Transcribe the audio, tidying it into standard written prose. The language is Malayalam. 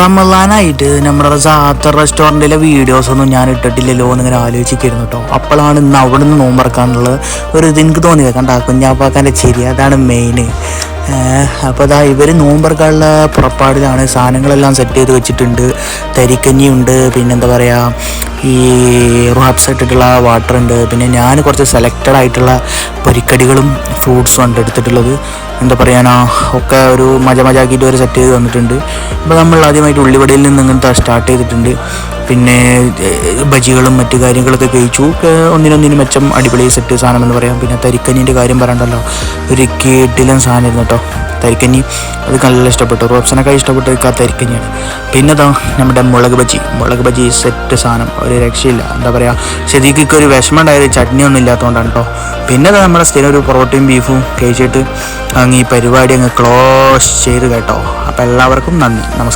റമദാനായിട്ട് നമ്മുടെ റസാത്ത റെസ്റ്റോറൻറ്റിലെ വീഡിയോസൊന്നും ഞാൻ ഇട്ടിട്ടില്ലല്ലോ എന്നിങ്ങനെ ആലോചിക്കായിരുന്നു കേട്ടോ. അപ്പോഴാണ് ഇന്ന് അവിടെ നിന്ന് നോമ്പറക്കാനുള്ളത് ഒരു ഇത് എനിക്ക് തോന്നിയത്. കണ്ട കുഞ്ഞാപ്പാക്കാൻ്റെ ചിരി, അതാണ് മെയിൻ. അപ്പോൾ അതാ ഇവർ നോമ്പറക്കാനുള്ള പുറപ്പാടിലാണ്. സാധനങ്ങളെല്ലാം സെറ്റ് ചെയ്ത് വെച്ചിട്ടുണ്ട്. തരിക്കഞ്ഞിയുണ്ട്, പിന്നെന്താ പറയുക, ഈ റാപ്സ് ഇട്ടിട്ടുള്ള വാട്ടർ ഉണ്ട്. പിന്നെ ഞാൻ കുറച്ച് സെലക്റ്റഡ് ആയിട്ടുള്ള പൊരിക്കടികളും ഫ്രൂട്ട്സും ഉണ്ട് എടുത്തിട്ടുള്ളത്. എന്താ പറയാനാ, ഒക്കെ ഒരു മജാക്കിയിട്ട് ഒരു സെറ്റ് ചെയ്ത് തന്നിട്ടുണ്ട്. അപ്പോൾ നമ്മൾ ആദ്യമായിട്ട് ഉള്ളിവടയിൽ നിന്ന് ഇങ്ങനത്തെ സ്റ്റാർട്ട് ചെയ്തിട്ടുണ്ട്. പിന്നെ ബജികളും മറ്റു കാര്യങ്ങളൊക്കെ കഴിച്ചു. ഒന്നിനൊന്നിനും മെച്ചം അടിപൊളി സെറ്റ് സാധനം എന്ന് പറയാം. പിന്നെ തരിക്കഞ്ഞിൻ്റെ കാര്യം പറയണ്ടല്ലോ, ഒരു കിടിലൻ സാധനമായിരുന്നു കേട്ടോ തരിക്കഞ്ഞി. അത് നല്ല ഇഷ്ടപ്പെട്ടു. റോപ്സിനൊക്കെ ഇഷ്ടപ്പെട്ടത് ആ തരിക്കഞ്ഞിയാണ്. പിന്നെ നമ്മുടെ മുളക് ബജി സെറ്റ് സാധനം, ഒരു രക്ഷയില്ല. എന്താ പറയുക, ശരിക്കും ഒരു വിഷമം ഉണ്ടായത് ചട്നിയൊന്നും ഇല്ലാത്തതുകൊണ്ടാണ് കേട്ടോ. പിന്നെ നമ്മുടെ സ്ഥിരം ഒരു പൊറോട്ടയും ബീഫും കഴിച്ചിട്ട് അങ്ങ് ഈ പരിപാടി അങ്ങ് ക്ലോസ് ചെയ്ത് കേട്ടോ. അപ്പോൾ എല്ലാവർക്കും നന്ദി, നമസ്കാരം.